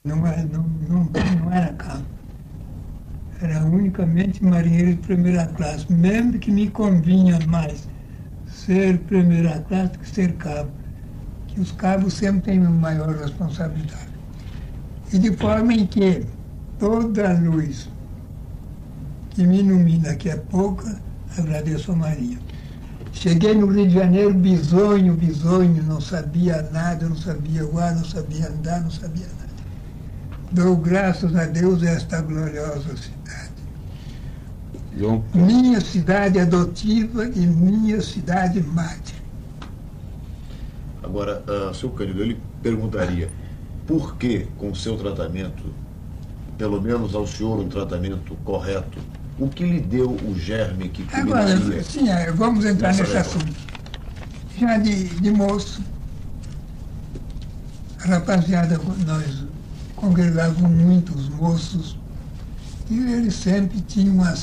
Não era cabo. Era unicamente marinheiro de primeira classe, mesmo que me convinha mais ser primeira classe do que ser cabo, que os cabos sempre têm uma maior responsabilidade. E de forma em que toda a luz que me ilumina, que é pouca, agradeço a Maria. Cheguei no Rio de Janeiro bisonho, não sabia nada, não sabia voar, não sabia andar, não sabia nada. Dou graças a Deus a esta gloriosa cidade. Minha cidade adotiva e minha cidade mãe. Agora, seu Cândido, ele perguntaria por que, com o seu tratamento, pelo menos ao senhor um tratamento correto, o que lhe deu o germe que Agora, sim, vamos entrar nesse assunto. Já de moço, a rapaziada, nós congregávamos muitos moços, e eles sempre tinham uma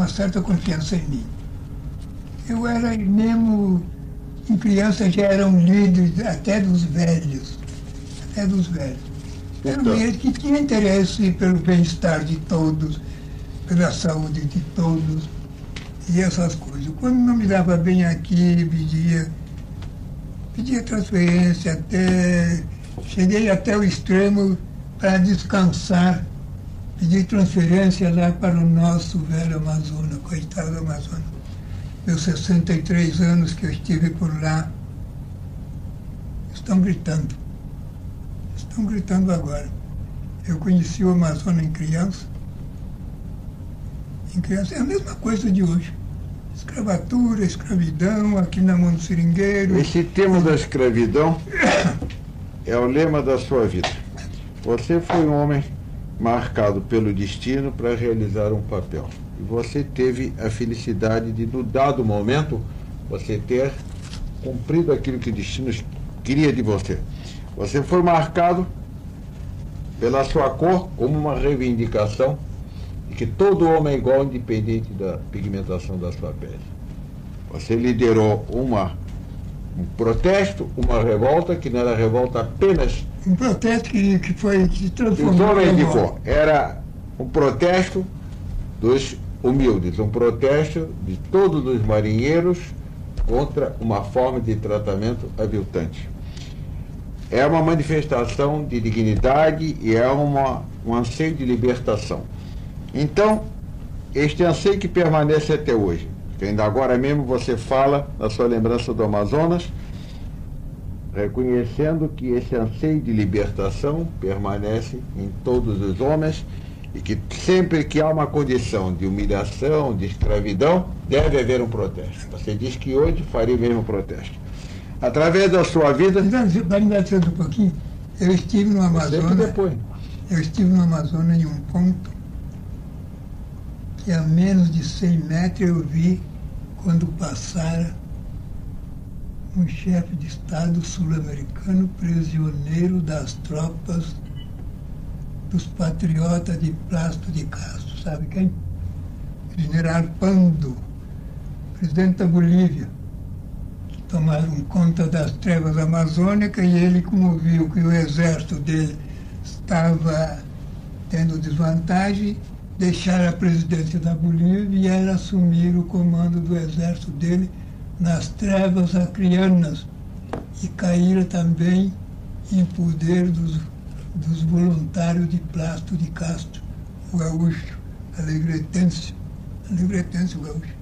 certa confiança em mim. Eu era mesmo, em criança já era um líder até dos velhos. Era um líder que tinha interesse pelo bem-estar de todos, pela saúde de todos e essas coisas. Quando não me dava bem aqui, pedia transferência, cheguei até o extremo para descansar, pedi transferência lá para o nosso velho Amazonas, coitado do Amazonas. Meus 63 anos que eu estive por lá, estão gritando agora. Eu conheci o Amazonas em criança. É a mesma coisa de hoje. Escravatura, escravidão, aqui na mão do seringueiro. Esse tema da escravidão é o lema da sua vida. Você foi um homem marcado pelo destino para realizar um papel. E você teve a felicidade de, no dado momento, você ter cumprido aquilo que o destino queria de você. Você foi marcado pela sua cor como uma reivindicação de que todo homem é igual, independente da pigmentação da sua pele. Você liderou um protesto, uma revolta, que não era revolta apenas... Um protesto que se transformou em revolta. Era um protesto dos humildes, um protesto de todos os marinheiros contra uma forma de tratamento aviltante. É uma manifestação de dignidade e é um anseio de libertação. Então, este anseio que permanece até hoje, que ainda agora mesmo você fala na sua lembrança do Amazonas, reconhecendo que esse anseio de libertação permanece em todos os homens e que sempre que há uma condição de humilhação, de escravidão, deve haver um protesto. Você diz que hoje faria o mesmo protesto. Através da sua vida... Vai me dar um pouquinho? Eu estive no Amazonas. Eu estive no Amazonas em um ponto que a menos de 100 metros eu vi quando passara um chefe de Estado sul-americano prisioneiro das tropas dos patriotas de Plácido de Castro. Sabe quem? General Pando, presidente da Bolívia. Tomaram conta das trevas amazônicas e ele, como viu que o exército dele estava tendo desvantagem, deixaram a presidência da Bolívia e era assumir o comando do exército dele nas trevas acrianas e caíram também em poder dos voluntários de Plácido de Castro, o gaúcho, alegretense o gaúcho.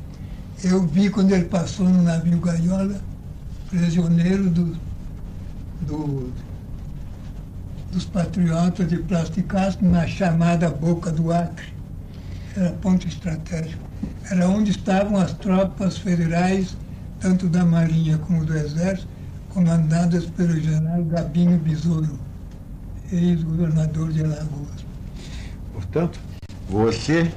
Eu vi quando ele passou no navio Gaiola, prisioneiro dos patriotas de Plácido de Castro, na chamada Boca do Acre. Era ponto estratégico. Era onde estavam as tropas federais, tanto da Marinha como do Exército, comandadas pelo general Gabino Besouro, ex-governador de Alagoas. Portanto, você,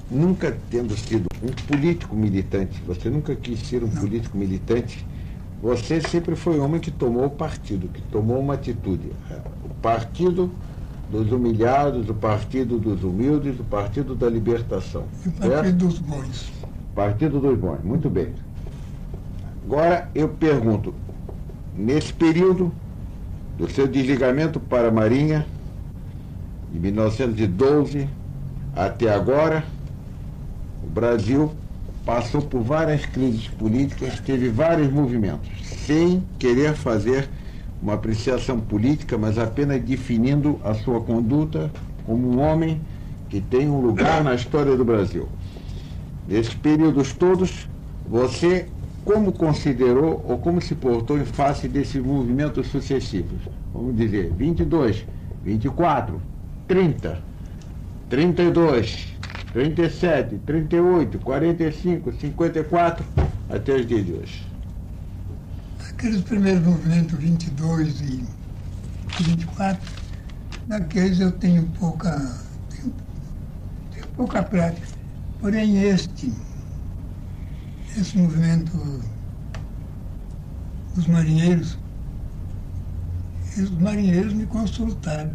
nunca tendo sido um político militante, você nunca quis ser um político militante, você sempre foi um homem que tomou partido, que tomou uma atitude. O partido dos humilhados, o partido dos humildes, o partido da libertação. E o partido dos bons. Partido dos bons, muito bem. Agora eu pergunto, nesse período Do seu desligamento para a Marinha, de 1912 até agora, o Brasil passou por várias crises políticas, teve vários movimentos, sem querer fazer uma apreciação política, mas apenas definindo a sua conduta como um homem que tem um lugar na história do Brasil. Nesses períodos todos, você como considerou ou como se portou em face desses movimentos sucessivos? Vamos dizer, 22, 24, 30, 32, 37, 38, 45, 54, até os dias de hoje. Aqueles primeiros movimentos 22 e 24, daqueles eu tenho pouca prática. Porém, esse movimento dos marinheiros, os marinheiros me consultaram.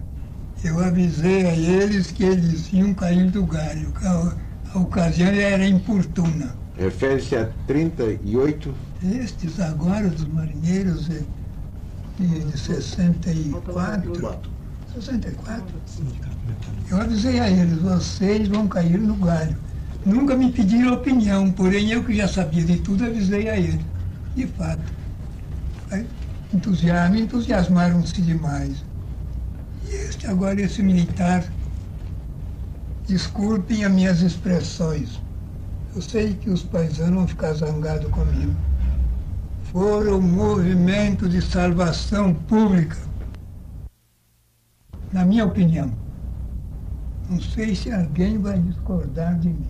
Eu avisei a eles que eles iam cair do galho, que a ocasião era importuna. Refere-se a 38? Estes agora, dos marinheiros de 64, eu avisei a eles, vocês vão cair no galho. Nunca me pediram opinião, porém eu que já sabia de tudo, avisei a eles. De fato, me entusiasmaram-se demais. E agora esse militar, desculpem as minhas expressões, eu sei que os paisanos vão ficar zangados comigo. Foram um movimento de salvação pública, na minha opinião. Não sei se alguém vai discordar de mim.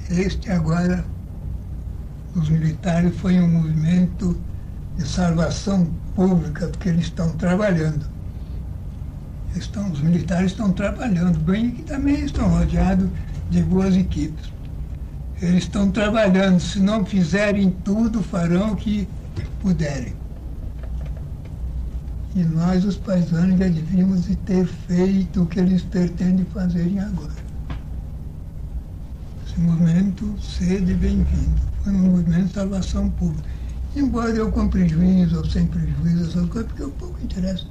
Este agora, os militares, foi um movimento de salvação pública, porque eles estão trabalhando. Os militares estão trabalhando bem e também estão rodeados de boas equipes. Eles estão trabalhando, se não fizerem tudo, farão o que puderem. E nós, os paisanos, já devíamos ter feito o que eles pretendem fazerem agora. Esse movimento, cedo e bem-vindo, foi um movimento de salvação pública. Embora eu com prejuízo ou sem prejuízo, essas coisas, porque eu pouco interessa.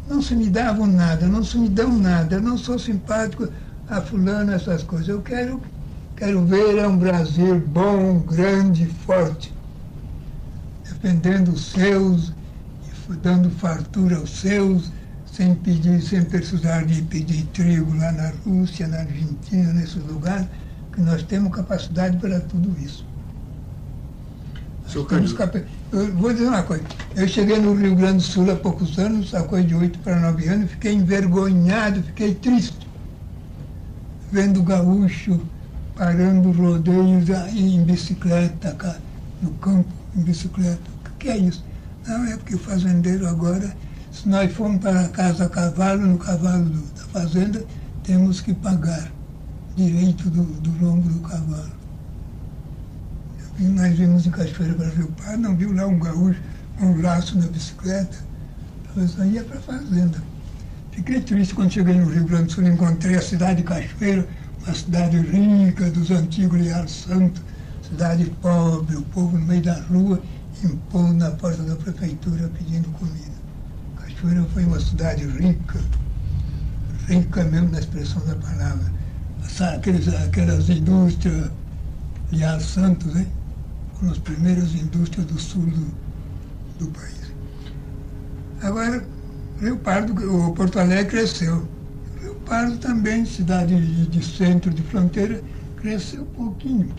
Não se me davam nada, não se me dão nada, eu não sou simpático a fulano, essas coisas. Eu quero ver um Brasil bom, grande, forte, defendendo os seus, dando fartura aos seus, sem precisar de pedir trigo lá na Rússia, na Argentina, nesses lugares, que nós temos capacidade para tudo isso. Eu vou dizer uma coisa, eu cheguei no Rio Grande do Sul há poucos anos, há coisa de 8 para 9 anos, fiquei envergonhado, fiquei triste, vendo gaúcho parando rodeios em bicicleta, no campo, em bicicleta. O que é isso? Não, é porque o fazendeiro agora, se nós formos para casa a cavalo, no cavalo da fazenda, temos que pagar direito do lombo do cavalo. Nós vimos em Cachoeira para Rio Pardo, não viu lá um gaúcho com um laço na bicicleta, eu só ia para a fazenda. Fiquei triste quando cheguei no Rio Grande do Sul, encontrei a cidade de Cachoeira, uma cidade rica dos antigos Leal Santo, cidade pobre, o povo no meio da rua, impondo na porta da prefeitura pedindo comida. Cachoeira foi uma cidade rica, rica mesmo na expressão da palavra. Aquelas indústrias Leal Santos, hein? Foram as primeiras indústrias do sul do país. Agora, Rio Pardo, o Porto Alegre cresceu. Rio Pardo também, cidade de centro de fronteira, cresceu um pouquinho.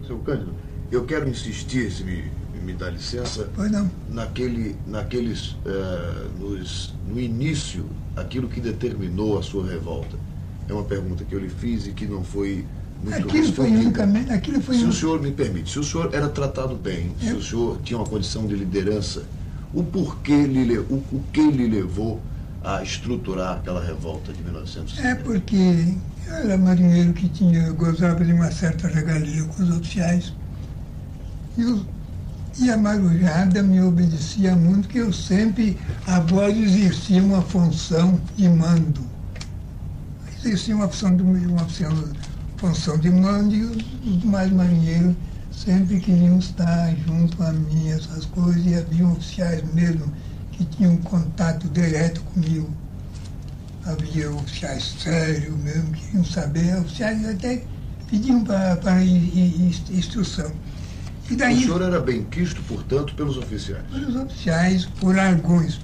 Seu Cândido, eu quero insistir, se me dá licença, pois não. No início, aquilo que determinou a sua revolta. É uma pergunta que eu lhe fiz e que não foi muito respondida. Se o senhor me permite, se o senhor era tratado bem, se o senhor tinha uma condição de liderança, o que lhe levou a estruturar aquela revolta de 1950? É porque eu era marinheiro que gozava de uma certa regalia com os oficiais. E a marujada me obedecia muito, que eu sempre, a voz exercia uma função de mando. Exercia uma função de mando e os demais marinheiros sempre queriam estar junto a mim, essas coisas, e havia oficiais mesmo que tinham contato direto comigo. Havia oficiais sérios mesmo, que queriam saber, oficiais até pediam para instrução. E daí, o senhor era bem quisto, portanto, pelos oficiais? Pelos oficiais, por alguns.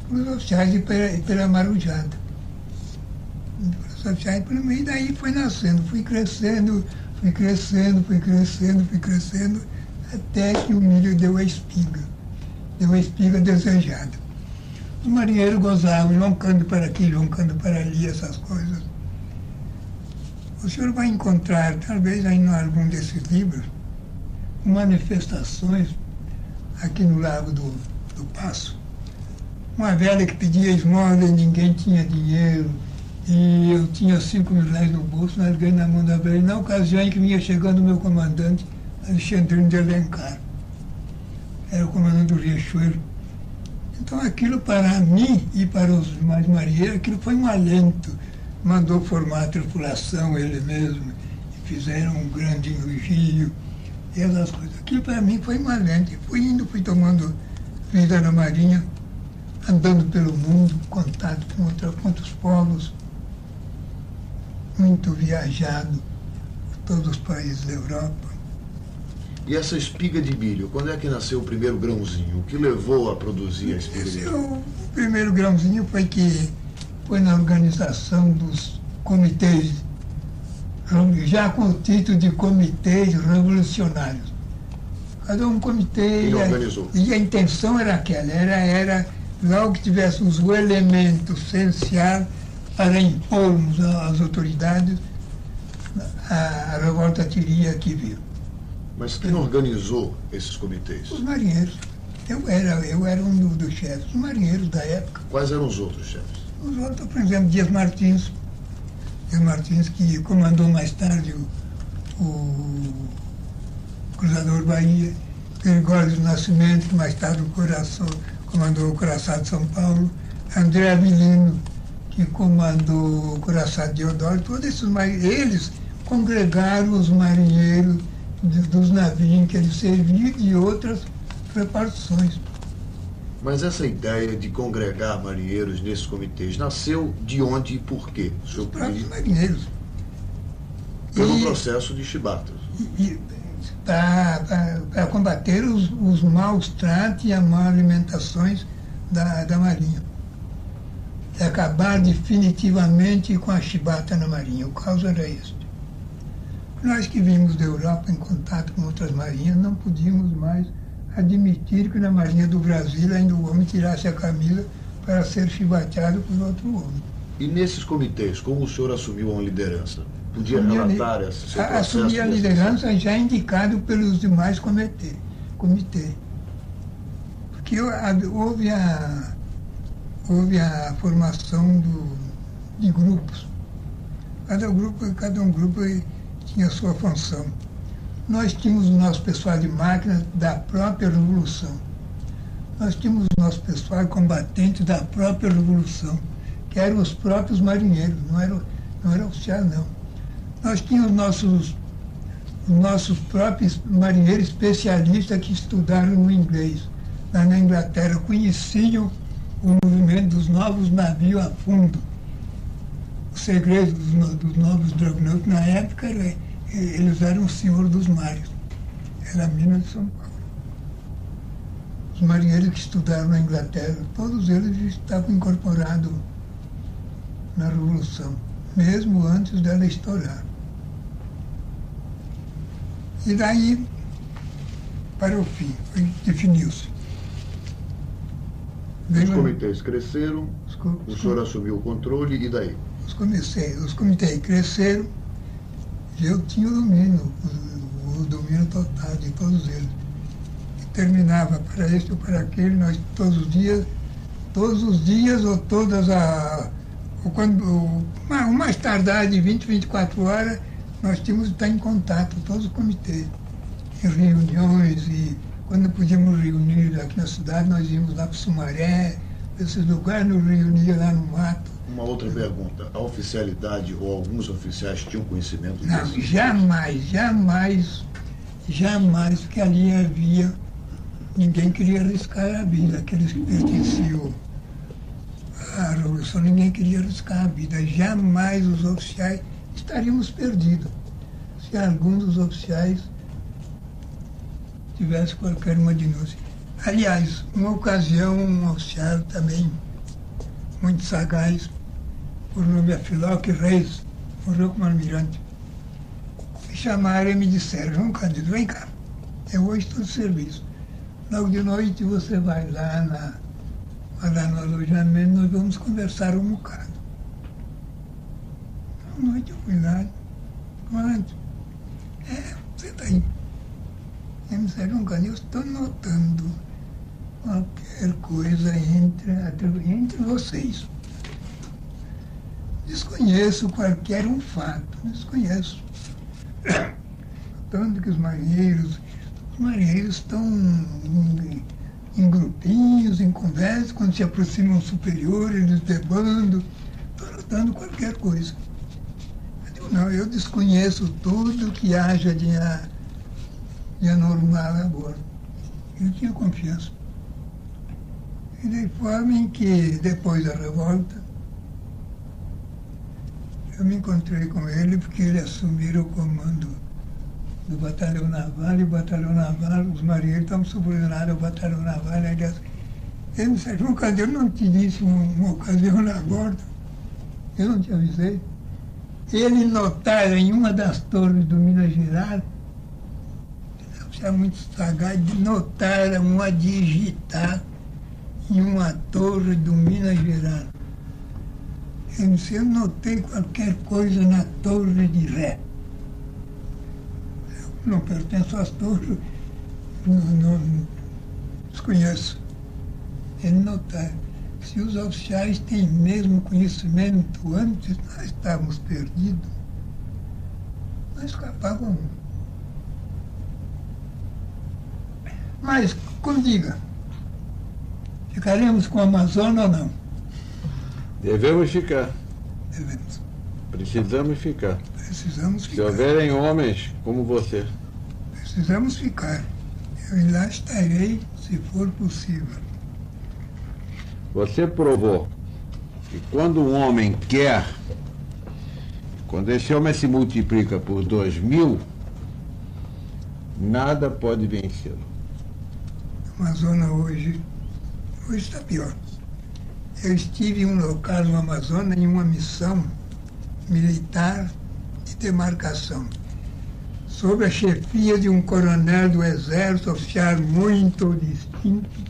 Pelos oficiais e pela marujada. Pelos oficiais, e daí foi nascendo, fui crescendo, até que o milho deu a espiga desejada. Os marinheiros gozavam, loncando para aqui, loncando para ali, essas coisas. O senhor vai encontrar, talvez aí em algum desses livros, manifestações aqui no Lago do Passo. Uma velha que pedia esmola e ninguém tinha dinheiro, e eu tinha 5 mil reais no bolso, nós ganhamos na mão da velha, na ocasião em que vinha chegando o meu comandante, Alexandrino de Alencar. Era o comandante do Riachuelo. Então aquilo para mim e para os demais marinheiros, aquilo foi um alento. Mandou formar a tripulação ele mesmo, e fizeram um grande elogio, e essas coisas. Aquilo para mim foi um alento. Fui tomando vida na Marinha, andando pelo mundo, contato com outros povos, muito viajado por todos os países da Europa. E essa espiga de milho, quando é que nasceu o primeiro grãozinho? O que levou a produzir a espiga de milho? O primeiro grãozinho foi na organização dos comitês, já com o título de comitês revolucionários. Cada um comitê, e a intenção era aquela, era logo que tivéssemos o elemento essencial para impormos às autoridades, a revolta teria que vir. Mas quem organizou esses comitês? Os marinheiros. Eu era um dos chefes, os marinheiros da época. Quais eram os outros chefes? Os outros, por exemplo, Dias Martins, que comandou mais tarde o Cruzador Bahia, Gregório do Nascimento, que mais tarde comandou o Coraçado de São Paulo, André Avelino, que comandou o Coraçado de Deodoro, todos esses marinheiros, eles congregaram os marinheiros dos navios em que eles serviam e de outras repartições. Mas essa ideia de congregar marinheiros nesses comitês nasceu de onde e por quê? Os próprios marinheiros. Pelo processo de chibatas. Para combater os maus tratos e as má alimentações da Marinha. E acabar definitivamente com a chibata na Marinha. O caso era este. Nós que vimos da Europa em contato com outras marinhas, não podíamos mais admitir que na Marinha do Brasil ainda o homem tirasse a camisa para ser chibateado por outro homem. E nesses comitês, como o senhor assumiu a liderança? Podia relatar esse seu processo? Assumi a liderança já indicado pelos demais comitê. Porque houve a formação de grupos. Cada um grupo tinha a sua função. Nós tínhamos o nosso pessoal de máquinas da própria Revolução. Nós tínhamos o nosso pessoal combatente da própria Revolução, que eram os próprios marinheiros, não era oficial, não. Nós tínhamos nossos próprios marinheiros especialistas que estudaram no inglês. Lá na Inglaterra, conheciam o movimento dos novos navios a fundo. O segredo dos novos dragonautas, na época, eles eram o senhor dos mares. Era a mina de São Paulo. Os marinheiros que estudaram na Inglaterra, todos eles estavam incorporados na Revolução, mesmo antes dela estourar. E daí, para o fim, definiu-se. Os comitês cresceram, o senhor assumiu o controle, e daí? Os comitês cresceram, e eu tinha o domínio total de todos eles. E terminava para este ou para aquele, nós todos os dias, ou o mais tardar de 20, 24 horas, nós tínhamos que estar em contato, todos os comitês, em reuniões, e quando podíamos reunir aqui na cidade, nós íamos lá para o Sumaré, esses lugares, nos reunia lá no mato. Uma outra pergunta, a oficialidade ou alguns oficiais tinham conhecimento disso? Não, jamais Jamais, porque ali havia... Ninguém queria arriscar a vida, aqueles que pertenciam à Revolução, ninguém queria arriscar a vida. Jamais os oficiais estaríamos perdidos se algum dos oficiais tivesse qualquer uma denúncia. Aliás, uma ocasião, um oficial também muito sagaz, por nome Afiloque Reis, morreu como almirante. Me chamaram e me disseram: João Cândido, vem cá, eu hoje estou de serviço. Logo de noite você vai lá no alojamento, nós vamos conversar um bocado. À noite eu fui lá, quando? Você está aí. Ele me disse: João Cândido, eu estou notando qualquer coisa entre vocês. Desconheço qualquer um fato, desconheço. Tanto que os marinheiros estão em grupinhos, em conversa, quando se aproximam superiores, eles debandam, estão notando qualquer coisa. Eu digo: não, eu desconheço tudo que haja de anormal a bordo. Eu tinha confiança. E de forma em que, depois da revolta, eu me encontrei com ele porque ele assumiu o comando do batalhão naval, e o batalhão naval, os marinheiros estavam subordinados ao batalhão naval. Aliás, ele me disse: João Cândido, eu não te disse uma ocasião na bordo, eu não te avisei. Ele notara em uma das torres do Minas Gerais, é muito sagaz, notaram uma digitar em uma torre do Minas Gerais. Ele disse: eu notei qualquer coisa na torre de Ré. Eu não pertenço às torres, não desconheço. Ele notaram. Se os oficiais têm mesmo conhecimento antes, nós estávamos perdidos. Nós escapávamos. Mas, como diga, ficaremos com a Amazônia ou não? Devemos ficar. Devemos. Precisamos ficar. Precisamos ficar. Se houverem homens como você. Precisamos ficar. Eu lá estarei, se for possível. Você provou que quando um homem quer, quando esse homem se multiplica por 2.000, nada pode vencê-lo. A Amazônia hoje está pior. Eu estive em um local no Amazonas em uma missão militar de demarcação, sob a chefia de um coronel do Exército, oficial muito distinto,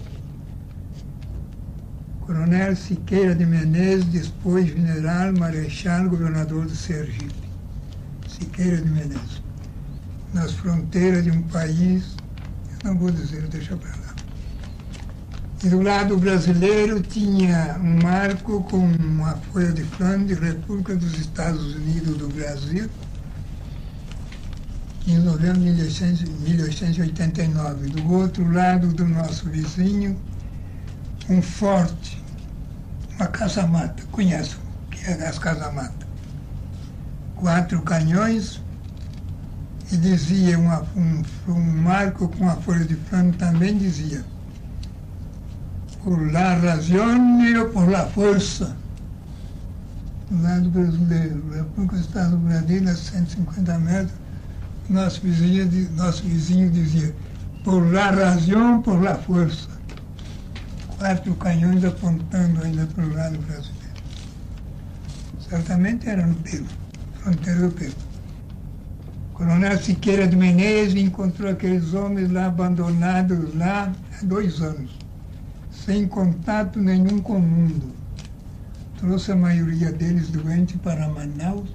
Coronel Siqueira de Menezes, depois general, marechal, governador de Sergipe. Siqueira de Menezes. Nas fronteiras de um país, eu não vou dizer, deixa para lá. E do lado brasileiro tinha um marco com uma folha de Flandres, República dos Estados Unidos do Brasil, em novembro de 1889. Do outro lado do nosso vizinho, um forte, uma caça-mata, conhece o que é as caça-mata. 4 canhões, e dizia, um marco com a folha de Flandres também dizia: por la razione ou por la força. Do lado brasileiro, República dos Estados do Brasil, a 150 metros, nosso vizinho dizia: por la razão, por la força. 4 canhões apontando ainda para o lado brasileiro. Certamente era no Peru, fronteira do Peru. O Coronel Siqueira de Menezes encontrou aqueles homens lá abandonados lá há 2 anos, sem contato nenhum com o mundo. Trouxe a maioria deles doentes para Manaus,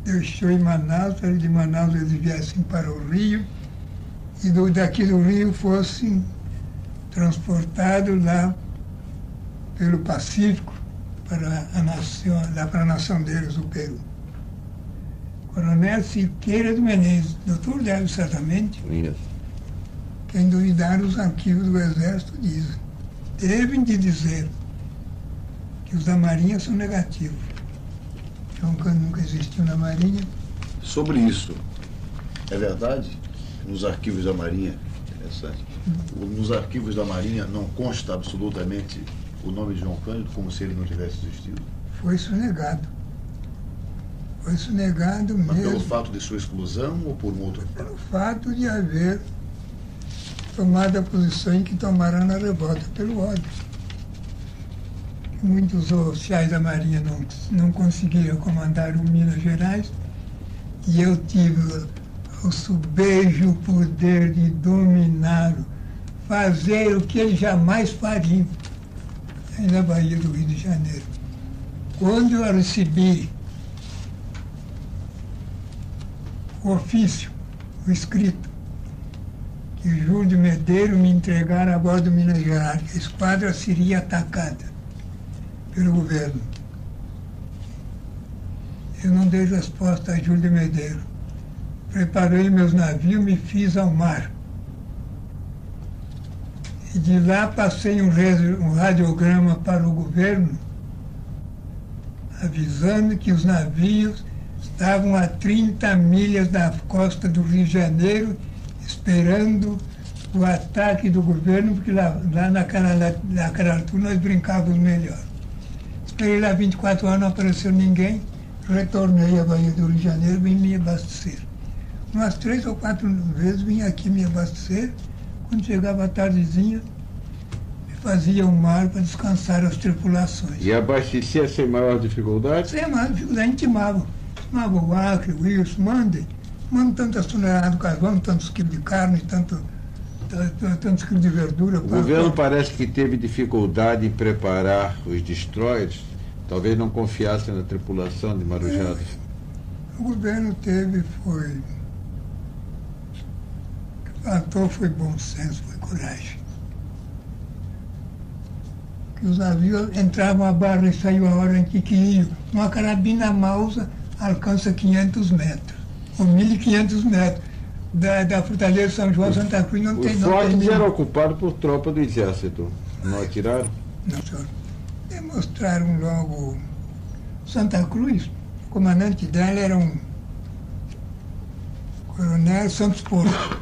deixou em Manaus, para de Manaus eles viessem para o Rio, e daqui do Rio fossem transportados lá pelo Pacífico para a nação deles, o Peru. Coronel Siqueira de Menezes, doutor deve certamente, quem duvidar os arquivos do Exército dizem, devem de dizer que os da Marinha são negativos. João Cândido nunca existiu na Marinha. Sobre isso, é verdade? nos arquivos da Marinha, interessante, nos arquivos da Marinha não consta absolutamente o nome de João Cândido, como se ele não tivesse existido? Foi sonegado. Foi sonegado mesmo. Mas pelo fato de sua exclusão ou por um outro fato? Pelo fato de haver tomado a posição em que tomaram na revolta, pelo ódio. Muitos oficiais da Marinha não conseguiram comandar o Minas Gerais e eu tive o sobejo poder de dominá-lo, fazer o que eles jamais fariam na Bahia do Rio de Janeiro. Quando eu recebi o ofício, o escrito, que Júlio de Medeiros me entregara a bordo do Minas Gerais, que a esquadra seria atacada pelo governo. Eu não dei resposta a Júlio de Medeiros. Preparei meus navios, me fiz ao mar. E de lá passei um radiograma para o governo, avisando que os navios estavam a 30 milhas da costa do Rio de Janeiro, esperando o ataque do governo, porque lá naquela altura nós brincávamos melhor. Esperei lá 24 horas, não apareceu ninguém, retornei à Bahia do Rio de Janeiro e vim me abastecer. Umas 3 ou 4 vezes vim aqui me abastecer, quando chegava a tardezinha, fazia o mar para descansar as tripulações. E abastecia sem maior dificuldade? Sem maior dificuldade, a gente timava o Acre, o Wilson, mandem tantas toneladas de carvão, tantos quilos de carne, tantos quilos de verdura. O governo parece que teve dificuldade em preparar os destroyers, talvez não confiasse na tripulação de Marujadas. O governo teve, o que faltou foi bom senso, foi coragem. Que os navios entravam a barra e saíam a hora em que queriam. Uma carabina Mausa alcança 500 metros, ou 1.500 metros. Da Fortaleza São João, Santa Cruz, não tem... Os fortes eram ocupados por tropa do exército, não atiraram? Não, senhor. Demonstraram logo... Santa Cruz, o comandante dela era um coronel Santos Porto.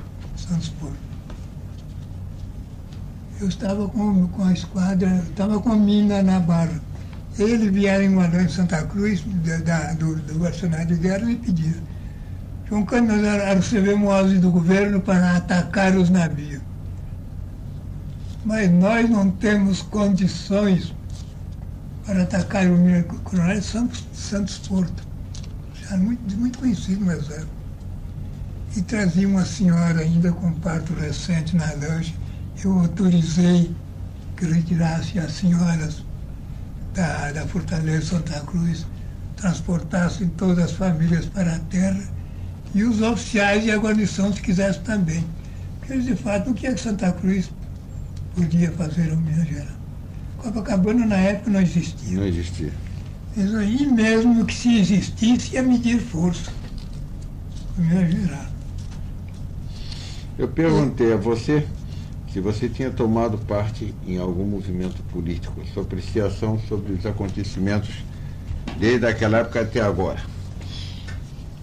Eu estava com a esquadra, estava com a mina na barra. Eles vieram em Guarulhos, Santa Cruz, do arsenal de guerra, e me pediram: João Cândido, nós recebemos ordem do governo para atacar os navios. Mas nós não temos condições para atacar o coronel Santos Porto, já muito conhecido no exército. E trazia uma senhora ainda com parto recente na lancha. Eu autorizei que retirasse as senhoras da Fortaleza Santa Cruz, transportassem todas as famílias para a terra, e os oficiais e a guarnição, se quisessem também. Porque eles, de fato, o que é que Santa Cruz podia fazer ao Minas Gerais? Copacabana, na época, não existia. Não existia. E mesmo que se existisse, ia medir força ao Minas Gerais. Eu perguntei a você se você tinha tomado parte em algum movimento político, sua apreciação sobre os acontecimentos desde aquela época até agora.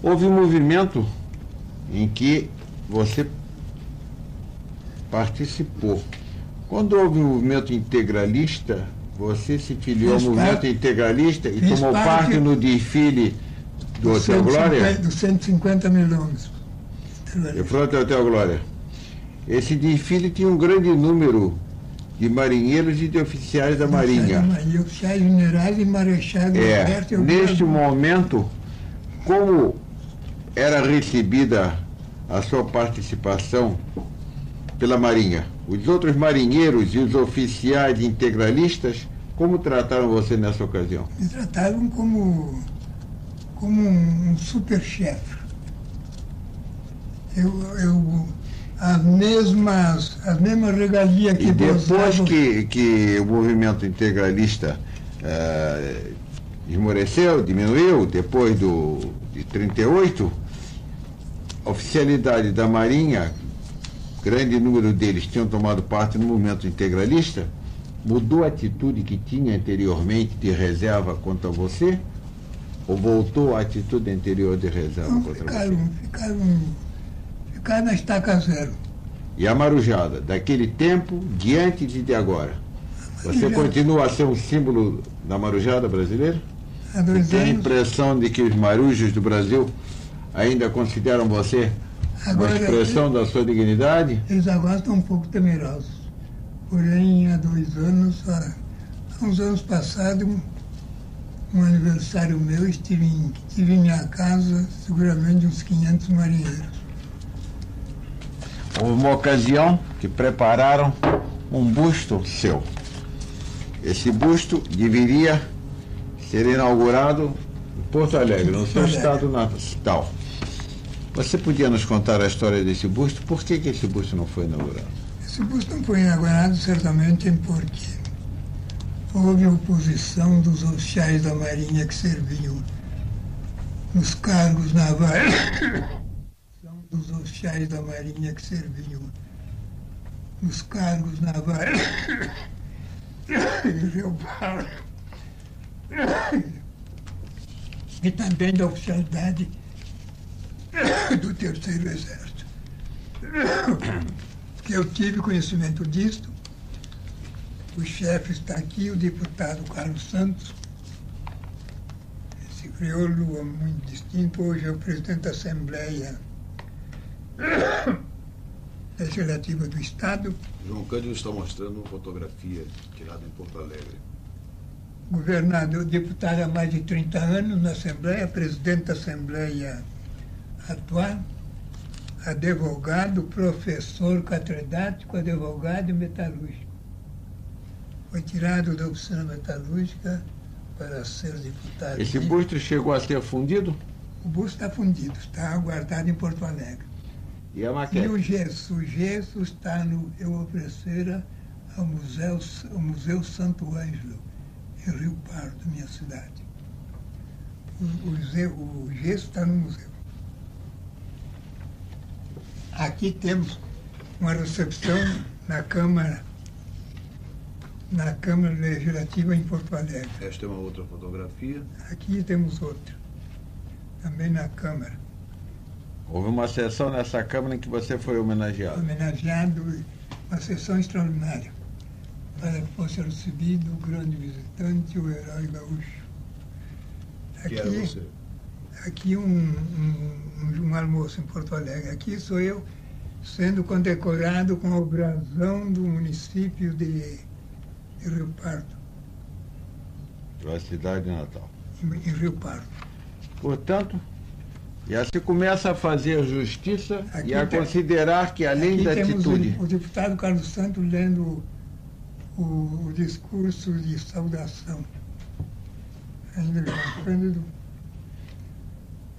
Houve um movimento em que você participou. Quando houve um movimento integralista, você se filiou ao movimento integralista e tomou parte no desfile do Hotel Glória? Dos 150 milhões. E pronto, Hotel Glória. Esse desfile tinha um grande número de marinheiros e de oficiais da Marinha. E oficiais generais e marechais. Neste momento, como era recebida a sua participação pela Marinha? Os outros marinheiros e os oficiais integralistas, como trataram você nessa ocasião? Me trataram como um super-chefe. As mesmas regalias que... E depois que o movimento integralista esmoreceu, diminuiu, depois de 1938, a oficialidade da Marinha, grande número deles tinham tomado parte no movimento integralista, mudou a atitude que tinha anteriormente de reserva contra você? Ou voltou à atitude anterior de reserva contra você? ficar na estaca zero. E a marujada, daquele tempo, diante e de agora? Você continua a ser um símbolo da marujada brasileira? Há 2 anos. Tem a impressão de que os marujos do Brasil ainda consideram você agora, uma expressão da sua dignidade? Eles agora estão um pouco temerosos. Porém, há 2 anos, há uns anos passados, um aniversário meu, tive em minha casa seguramente uns 500 marinheiros. Houve uma ocasião que prepararam um busto seu. Esse busto deveria ser inaugurado em Porto Alegre, no seu estado natal. Você podia nos contar a história desse busto? Por que esse busto não foi inaugurado? Esse busto não foi inaugurado certamente porque houve oposição dos oficiais da Marinha que serviam nos cargos navais. Dos oficiais da Marinha que serviam nos cargos navais em Rio Pardo e também da oficialidade do Terceiro Exército. Que eu tive conhecimento disto. O chefe está aqui, o deputado Carlos Santos, esse crioulo muito distinto, hoje é o presidente da Assembleia Legislativa do Estado. João Cândido está mostrando uma fotografia tirada em Porto Alegre. Governador, deputado há mais de 30 anos na Assembleia, presidente da Assembleia atual, advogado, professor catedrático, advogado e metalúrgico. Foi tirado da oficina metalúrgica para ser deputado. Esse busto chegou a ser fundido? O busto está fundido, está guardado em Porto Alegre. E a maquete? E o gesso está no... Eu oferecera ao Museu Santo Ângelo, em Rio Pardo, minha cidade. O gesso está no museu. Aqui temos uma recepção na Câmara Legislativa em Porto Alegre. Esta é uma outra fotografia. Aqui temos outra, também na Câmara. Houve uma sessão nessa Câmara em que você foi homenageado. Homenageado, uma sessão extraordinária, para que fosse recebido o grande visitante, o herói gaúcho. Que era você? Aqui um almoço em Porto Alegre. Aqui sou eu sendo condecorado com o brasão do município de Rio Pardo. Da cidade natal. Em Rio Pardo. Portanto, já se começa a fazer justiça aqui e a considerar que, além da atitude... O deputado Carlos Santos lendo o discurso de saudação. Ainda quando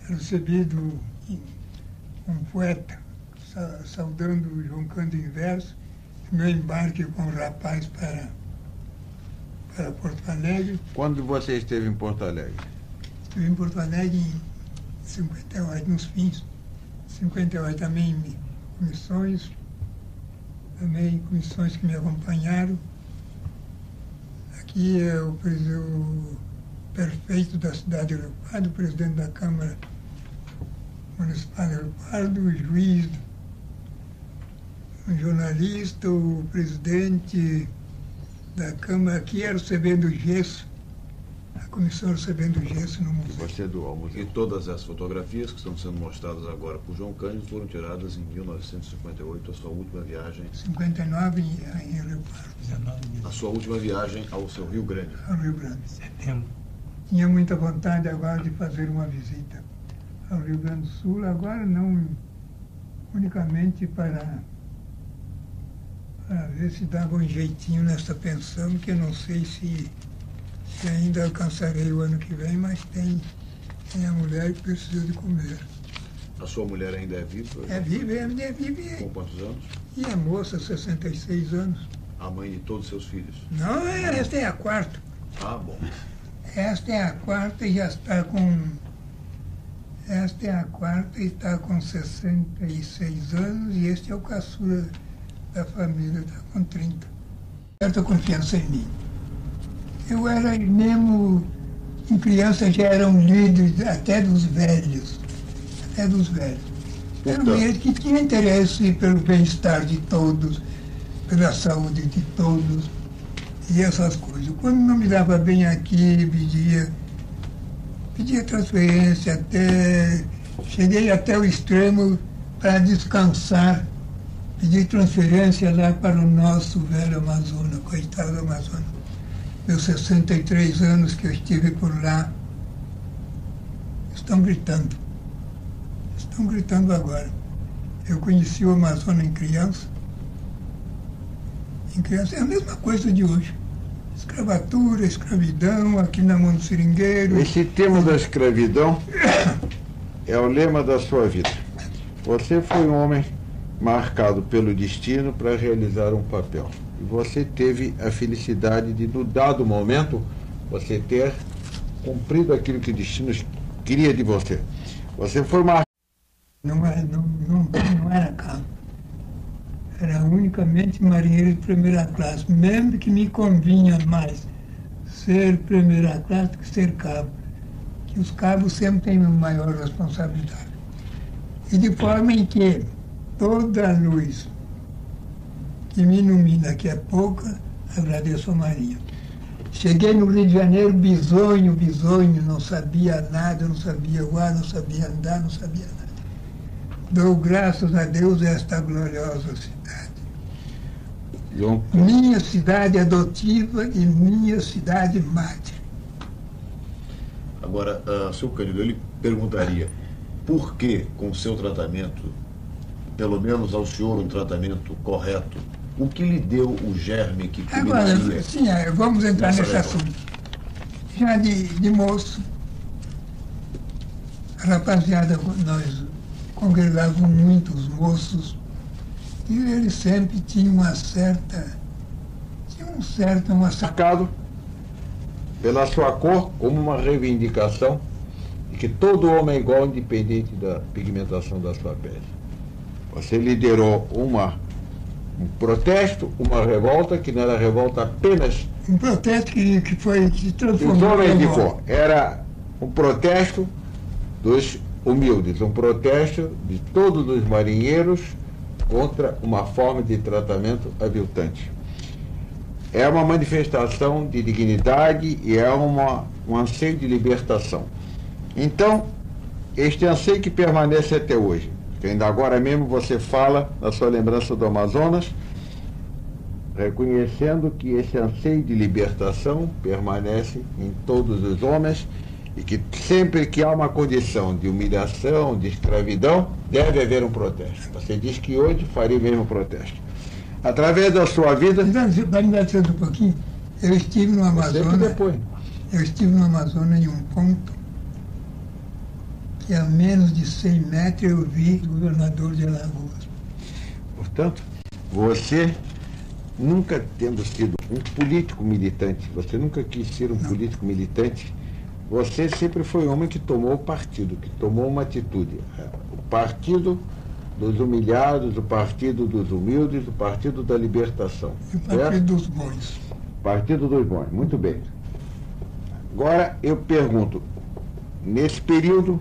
recebido um poeta saudando o João Cândido em verso, meu embarque com o rapaz para Porto Alegre. Quando você esteve em Porto Alegre? Estive em Porto Alegre em 58, nos fins. 58 também em comissões que me acompanharam. Aqui é o prefeito da cidade de Rio Pardo, o presidente da Câmara Municipal de Rio Pardo, o juiz, um jornalista, o presidente da Câmara, aqui recebendo gesso, a comissão recebendo gesso no museu. Você doou ao museu. E todas as fotografias que estão sendo mostradas agora por João Cândido foram tiradas em 1958, a sua última viagem... 59 em Rio Pardo. A sua última viagem ao seu Rio Grande. Ao Rio Grande. Setembro. Tinha muita vontade agora de fazer uma visita ao Rio Grande do Sul, agora não unicamente para ver se dava um jeitinho nessa pensão, que eu não sei se ainda alcançarei o ano que vem, mas tem a mulher que precisa de comer. A sua mulher ainda é viva? É viva, é viva. Com quantos anos? E é moça, 66 anos. A mãe de todos os seus filhos? Não, esta é a quarta. Ah, bom. Esta é a quarta e já está com... Esta é a quarta e está com 66 anos e este é o caçula da família, está com 30. Certa confiança em mim. Eu era mesmo, em criança já eram líderes até dos velhos. Era um enredo que tinha interesse pelo bem-estar de todos, pela saúde de todos e essas coisas. Quando não me dava bem aqui, pedia transferência, cheguei até o extremo para descansar, pedi transferência lá para o nosso velho Amazonas, coitado do Amazonas. Meus 63 anos que eu estive por lá, estão gritando agora. Eu conheci o Amazonas em criança. Em criança é a mesma coisa de hoje. Escravatura, escravidão, aqui na mão do seringueiro. Esse tema da escravidão é o lema da sua vida. Você foi um homem marcado pelo destino para realizar um papel. E você teve a felicidade de, no dado momento, você ter cumprido aquilo que o destino queria de você. Você foi marcado. Não era cabo. Era unicamente marinheiro de primeira classe. Mesmo que me convinha mais ser primeira classe do que ser cabo. Que os cabos sempre têm uma maior responsabilidade. E de forma em que toda a luz que me ilumina, que é pouca, agradeço a Maria. Cheguei no Rio de Janeiro bisonho, não sabia nada, não sabia voar, não sabia andar, não sabia nada. Dou graças a Deus a esta gloriosa cidade. Minha cidade adotiva e minha cidade mãe. Agora, seu Cândido, eu lhe perguntaria, por que, com o seu tratamento, pelo menos ao senhor um tratamento correto, o que lhe deu o germe que agora, sim, vamos entrar nesse assunto. Já de moço, a rapaziada, nós congregávamos muitos moços, e eles sempre tinham marcado pela sua cor como uma reivindicação de que todo homem é igual, independente da pigmentação da sua pele. Você liderou um protesto, uma revolta, que não era revolta apenas... Um protesto que se transformou em revolta. Era um protesto dos humildes, um protesto de todos os marinheiros contra uma forma de tratamento aviltante. É uma manifestação de dignidade e é um anseio de libertação. Então, este anseio que permanece até hoje, que ainda agora mesmo você fala na sua lembrança do Amazonas, reconhecendo que esse anseio de libertação permanece em todos os homens e que sempre que há uma condição de humilhação, de escravidão, deve haver um protesto. Você diz que hoje faria o mesmo protesto. Através da sua vida... Vai me dar um pouquinho? Eu estive no Amazonas... Eu estive no Amazonas em um ponto que a menos de 100 metros eu vi o governador de Alagoas. Portanto, você, nunca tendo sido um político militante, você nunca quis ser um político militante, você sempre foi um homem que tomou partido, que tomou uma atitude. O partido dos humilhados, o partido dos humildes, o partido da libertação. E o partido dos bons. Partido dos bons, muito bem. Agora eu pergunto, nesse período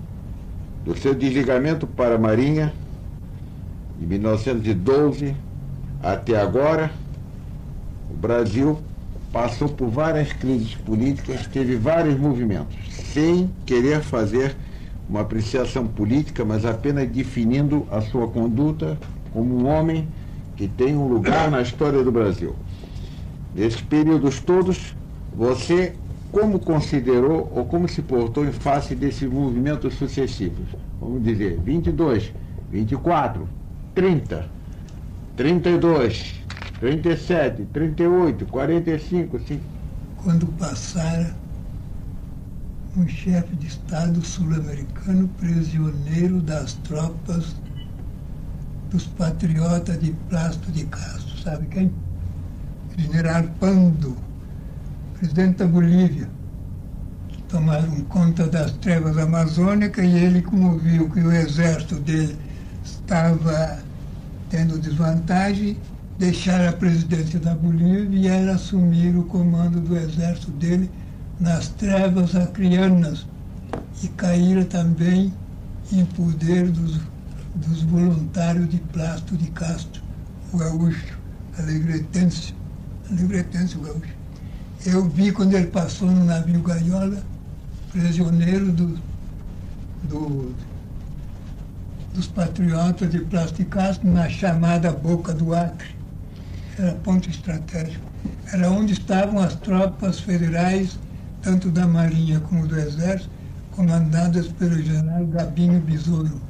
do seu desligamento para a Marinha, de 1912 até agora, o Brasil passou por várias crises políticas, teve vários movimentos, sem querer fazer uma apreciação política, mas apenas definindo a sua conduta como um homem que tem um lugar na história do Brasil. Nesses períodos todos, você como considerou ou como se portou em face desses movimentos sucessivos? Vamos dizer, 22, 24, 30, 32, 37, 38, 45, 5. Quando passara um chefe de Estado sul-americano prisioneiro das tropas dos patriotas de Plácido de Castro, sabe quem? General Pando, presidente da Bolívia, que tomaram conta das trevas amazônicas, e ele, como viu que o exército dele estava tendo desvantagem, deixaram a presidência da Bolívia e era assumir o comando do exército dele nas trevas acreanas, e caíram também em poder dos dos voluntários de Plácido de Castro, o gaúcho, alegretense o gaúcho. Eu vi quando ele passou no navio Gaiola, prisioneiro dos patriotas de Plácido de Castro, na chamada Boca do Acre. Era ponto estratégico. Era onde estavam as tropas federais, tanto da Marinha como do Exército, comandadas pelo general Gabinho Besouro.